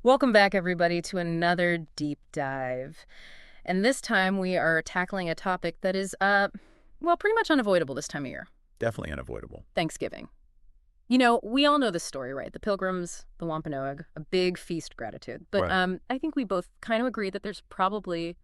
Welcome back, everybody, to another deep dive. And this time we are tackling a topic that is, well, pretty much unavoidable this time of year. Definitely unavoidable. Thanksgiving. We all know this story, right? The Pilgrims, the Wampanoag, a big feast gratitude. But Right. I think we both kind of agree that there's probably,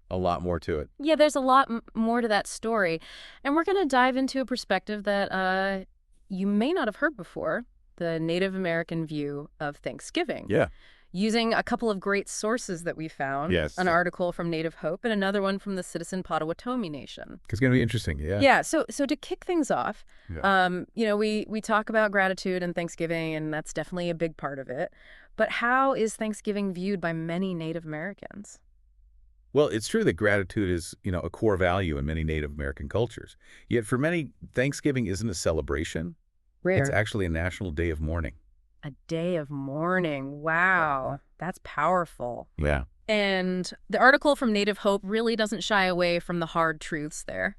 A lot more to it. yeah, there's a lot more to that story. And we're going to dive into a perspective that you may not have heard before, the Native American view of Thanksgiving. Yeah. Using a couple of great sources that we found, Yes. an article from Native Hope and another one from the Citizen Potawatomi Nation. It's going to be interesting. Yeah. Yeah, so to kick things off, Yeah. we talk about gratitude and Thanksgiving, and that's definitely a big part of it. But how is Thanksgiving viewed by many Native Americans? Well, it's true that gratitude is, a core value in many Native American cultures. Yet for many, Thanksgiving isn't a celebration. It's Rare. actually a national day of mourning. A day of mourning. Wow, that's powerful. Yeah. And the article from Native Hope really doesn't shy away from the hard truths there.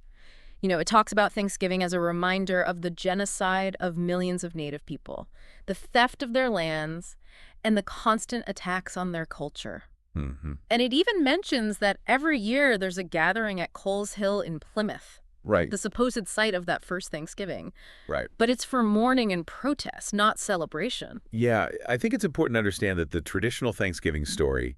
It talks about Thanksgiving as a reminder of the genocide of millions of Native people, the theft of their lands, and the constant attacks on their culture. Hmm. And it even mentions that every year there's a gathering at Coles Hill in Plymouth, Right. the supposed site of that first Thanksgiving. Right. But it's for mourning and protest, not celebration. Yeah. I think it's important to understand that the traditional Thanksgiving story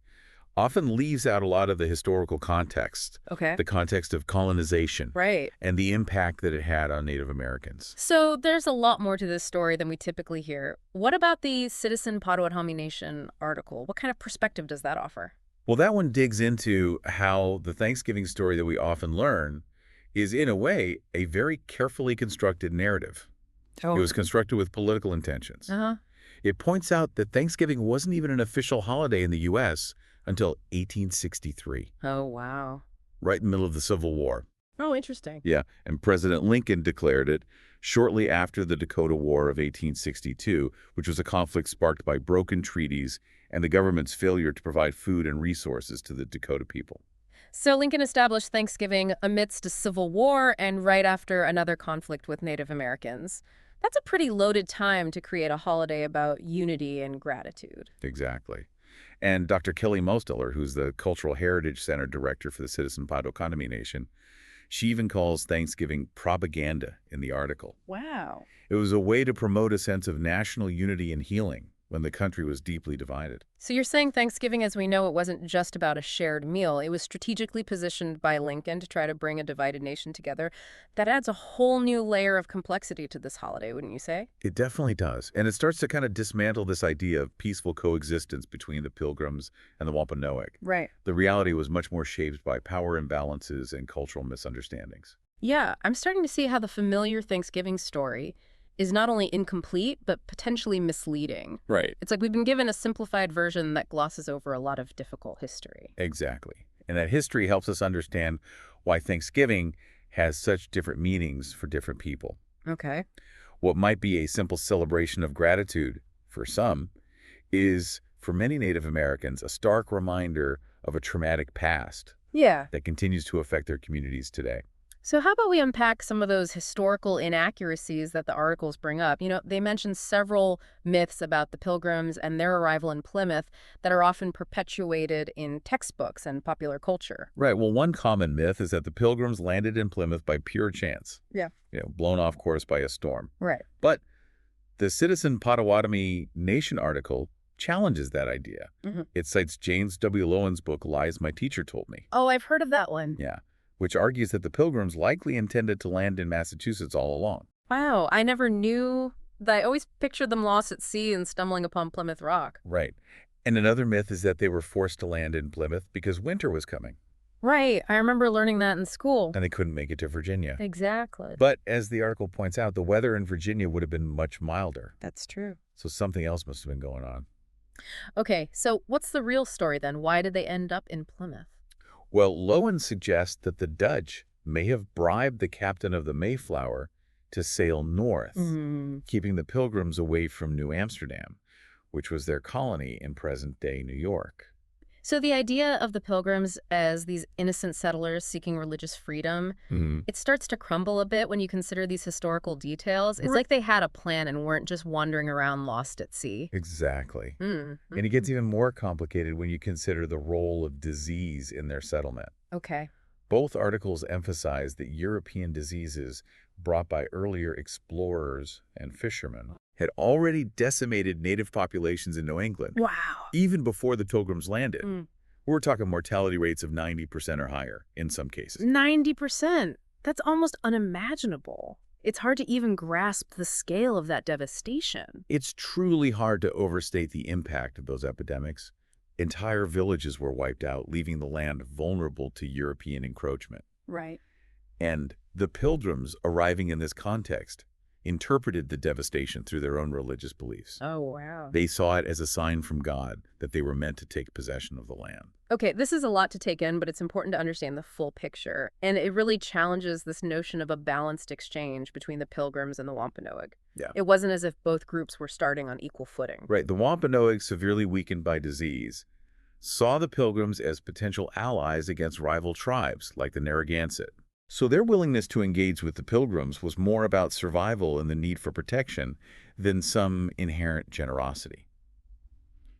often leaves out a lot of the historical context, Okay. the context of colonization, Right. and the impact that it had on Native Americans. So there's a lot more to this story than we typically hear. What about the Citizen Potawatomi Nation article? What kind of perspective does that offer? Well, that one digs into how the Thanksgiving story that we often learn is, in a way, a very carefully constructed narrative. It was constructed with political intentions. Uh-huh. It points out that Thanksgiving wasn't even an official holiday in the U.S. until 1863, Oh, wow. right in the middle of the Civil War. Oh, interesting. Yeah, and President Lincoln declared it shortly after the Dakota War of 1862, which was a conflict sparked by broken treaties and the government's failure to provide food and resources to the Dakota people. So Lincoln established Thanksgiving amidst a civil war and right after another conflict with Native Americans. That's a pretty loaded time to create a holiday about unity and gratitude. Exactly. And Dr. Kelly Mosteller, who's the Cultural Heritage Center director for the Citizen Potawatomi Nation, she even calls Thanksgiving propaganda in the article. Wow. It was a way to promote a sense of national unity and healing when the country was deeply divided. So you're saying Thanksgiving as we know it wasn't just about a shared meal. It was strategically positioned by Lincoln to try to bring a divided nation together. That adds a whole new layer of complexity to this holiday, wouldn't you say? It definitely does. And it starts to kind of dismantle this idea of peaceful coexistence between the Pilgrims and the Wampanoag. Right. The reality was much more shaped by power imbalances and cultural misunderstandings. Yeah, I'm starting to see how the familiar Thanksgiving story is not only incomplete, but potentially misleading. Right. It's like we've been given a simplified version that glosses over a lot of difficult history. Exactly. And that history helps us understand why Thanksgiving has such different meanings for different people. Okay. What might be a simple celebration of gratitude for some is, for many Native Americans, a stark reminder of a traumatic past Yeah. that continues to affect their communities today. So how about we unpack some of those historical inaccuracies that the articles bring up? They mention several myths about the Pilgrims and their arrival in Plymouth that are often perpetuated in textbooks and popular culture. Right. Well, one common myth is that the Pilgrims landed in Plymouth by pure chance, Yeah. blown off course by a storm. Right. But the Citizen Potawatomi Nation article challenges that idea. Hmm. It cites James W. Lowen's book, Lies My Teacher Told Me. Oh, I've heard of that one. Yeah, which argues that the Pilgrims likely intended to land in Massachusetts all along. Wow, I never knew that. I always pictured them lost at sea and stumbling upon Plymouth Rock. Right. And another myth is that they were forced to land in Plymouth because winter was coming, Right, I remember learning that in school. and they couldn't make it to Virginia. Exactly. But as the article points out, the weather in Virginia would have been much milder, That's true. so something else must have been going on. Okay, so what's the real story then? Why did they end up in Plymouth? Well, Lowen suggests that the Dutch may have bribed the captain of the Mayflower to sail north, keeping the Pilgrims away from New Amsterdam, which was their colony in present-day New York. So the idea of the Pilgrims as these innocent settlers seeking religious freedom, Mhm. it starts to crumble a bit when you consider these historical details. It's like they had a plan and weren't just wandering around lost at sea. Exactly. Mm. And it gets even more complicated when you consider the role of disease in their settlement. Okay. Both articles emphasize that European diseases brought by earlier explorers and fishermen had already decimated native populations in New England, Wow. even before the Pilgrims landed. Mm. We're talking mortality rates of 90% or higher in some cases. 90%. That's almost unimaginable. It's hard to even grasp the scale of that devastation. It's truly hard to overstate the impact of those epidemics. Entire villages were wiped out, leaving the land vulnerable to European encroachment. Right. And the Pilgrims, arriving in this context, interpreted the devastation through their own religious beliefs. Oh, wow. They saw it as a sign from God that they were meant to take possession of the land. Okay, this is a lot to take in, but it's important to understand the full picture. And it really challenges this notion of a balanced exchange between the Pilgrims and the Wampanoag. Yeah. It wasn't as if both groups were starting on equal footing. Right, the Wampanoag, severely weakened by disease, saw the Pilgrims as potential allies against rival tribes like the Narragansett. So their willingness to engage with the Pilgrims was more about survival and the need for protection than some inherent generosity.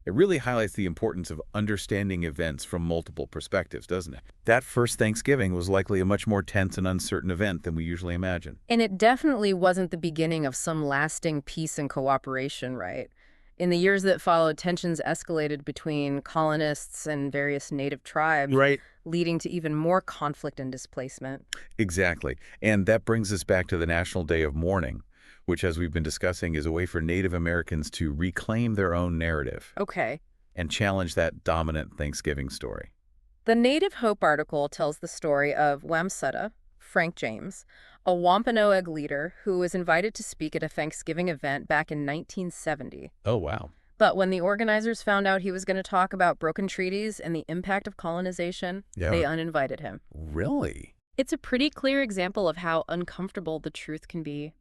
It really highlights the importance of understanding events from multiple perspectives, doesn't it? That first Thanksgiving was likely a much more tense and uncertain event than we usually imagine. And it definitely wasn't the beginning of some lasting peace and cooperation, right? In the years that followed, tensions escalated between colonists and various native tribes, Right. leading to even more conflict and displacement. Exactly. And that brings us back to the National Day of Mourning, which, as we've been discussing, is a way for Native Americans to reclaim their own narrative Okay. and challenge that dominant Thanksgiving story. The Native Hope article tells the story of Wamsutta, Frank James, a Wampanoag leader who was invited to speak at a Thanksgiving event back in 1970. Oh, wow. But when the organizers found out he was going to talk about broken treaties and the impact of colonization, they uninvited him. Really? It's a pretty clear example of how uncomfortable the truth can be,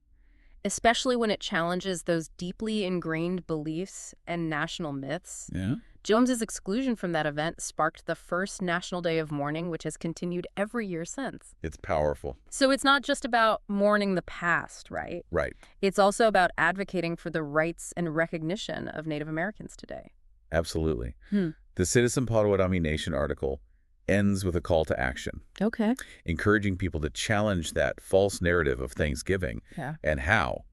especially when it challenges those deeply ingrained beliefs and national myths. Yeah. Jones's exclusion from that event sparked the first National Day of Mourning, which has continued every year since. It's powerful. So it's not just about mourning the past, right? Right. It's also about advocating for the rights and recognition of Native Americans today. Absolutely. Hmm. The Citizen Potawatomi Nation article ends with a call to action, Okay. encouraging people to challenge that false narrative of Thanksgiving. Yeah. And how?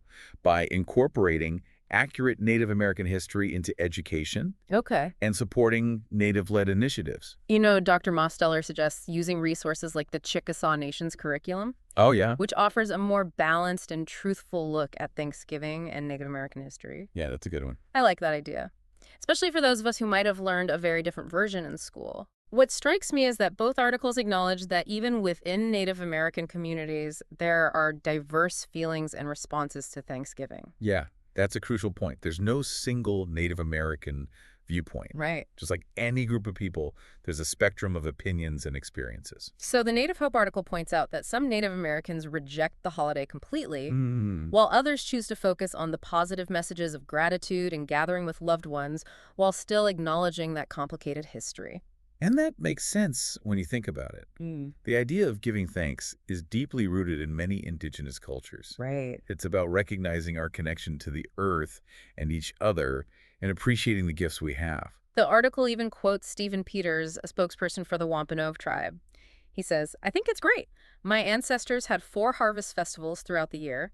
By incorporating accurate Native American history into education Okay. and supporting Native-led initiatives. You know, Dr. Mosteller suggests using resources like the Chickasaw Nation's curriculum, Oh, yeah? which offers a more balanced and truthful look at Thanksgiving and Native American history. Yeah, that's a good one. I like that idea, especially for those of us who might have learned a very different version in school. What strikes me is that both articles acknowledge that even within Native American communities, there are diverse feelings and responses to Thanksgiving. Yeah, that's a crucial point. There's no single Native American viewpoint. Right. Just like any group of people, there's a spectrum of opinions and experiences. So the Native Hope article points out that some Native Americans reject the holiday completely, Mm. while others choose to focus on the positive messages of gratitude and gathering with loved ones while still acknowledging that complicated history. And that makes sense when you think about it. The idea of giving thanks is deeply rooted in many indigenous cultures. Right. It's about recognizing our connection to the earth and each other and appreciating the gifts we have. The article even quotes Stephen Peters, a spokesperson for the Wampanoag tribe. He says, "I think it's great. My ancestors had 4 harvest festivals throughout the year.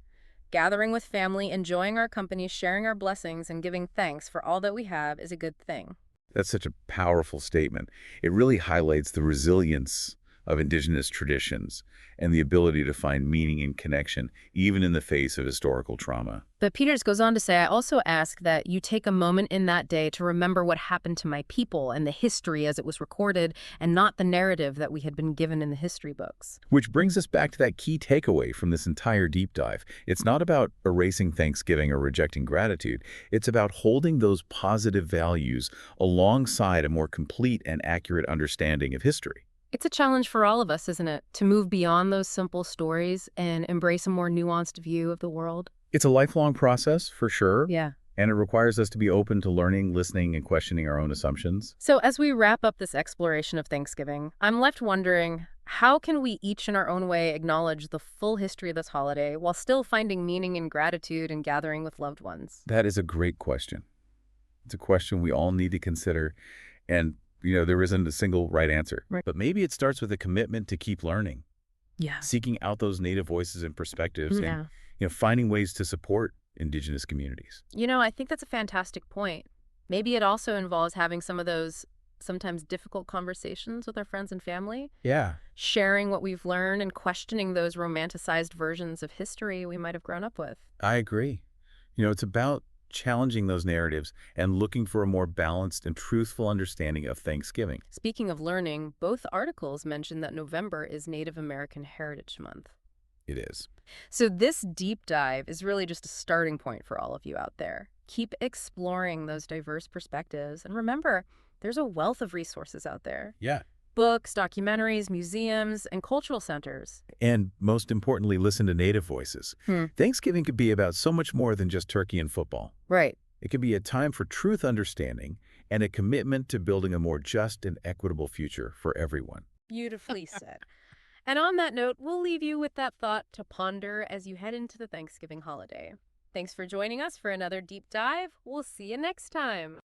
Gathering with family, enjoying our company, sharing our blessings, and giving thanks for all that we have is a good thing." That's such a powerful statement. It really highlights the resilience of indigenous traditions and the ability to find meaning and connection, even in the face of historical trauma. But Peters goes on to say, "I also ask that you take a moment in that day to remember what happened to my people and the history as it was recorded, and not the narrative that we had been given in the history books." Which brings us back to that key takeaway from this entire deep dive. It's not about erasing Thanksgiving or rejecting gratitude. It's about holding those positive values alongside a more complete and accurate understanding of history. It's a challenge for all of us, isn't it? To move beyond those simple stories and embrace a more nuanced view of the world. It's a lifelong process, for sure. Yeah. And it requires us to be open to learning, listening, and questioning our own assumptions. So as we wrap up this exploration of Thanksgiving, I'm left wondering, how can we each in our own way acknowledge the full history of this holiday while still finding meaning and gratitude and gathering with loved ones? That is a great question. It's a question we all need to consider. And, there isn't a single right answer. Right. But maybe it starts with a commitment to keep learning, Yeah. seeking out those Native voices and perspectives, and, Yeah. finding ways to support Indigenous communities. I think that's a fantastic point. Maybe it also involves having some of those sometimes difficult conversations with our friends and family, Yeah, sharing what we've learned and questioning those romanticized versions of history we might have grown up with. I agree. It's about challenging those narratives and looking for a more balanced and truthful understanding of Thanksgiving. Speaking of learning, both articles mention that November is Native American Heritage Month. It is. So this deep dive is really just a starting point for all of you out there. Keep exploring those diverse perspectives. And remember, there's a wealth of resources out there. Yeah. Books, documentaries, museums, and cultural centers. And most importantly, listen to Native voices. Thanksgiving could be about so much more than just turkey and football. Right. It can be a time for truth understanding and a commitment to building a more just and equitable future for everyone. Beautifully said. And on that note, we'll leave you with that thought to ponder as you head into the Thanksgiving holiday. Thanks for joining us for another deep dive. We'll see you next time.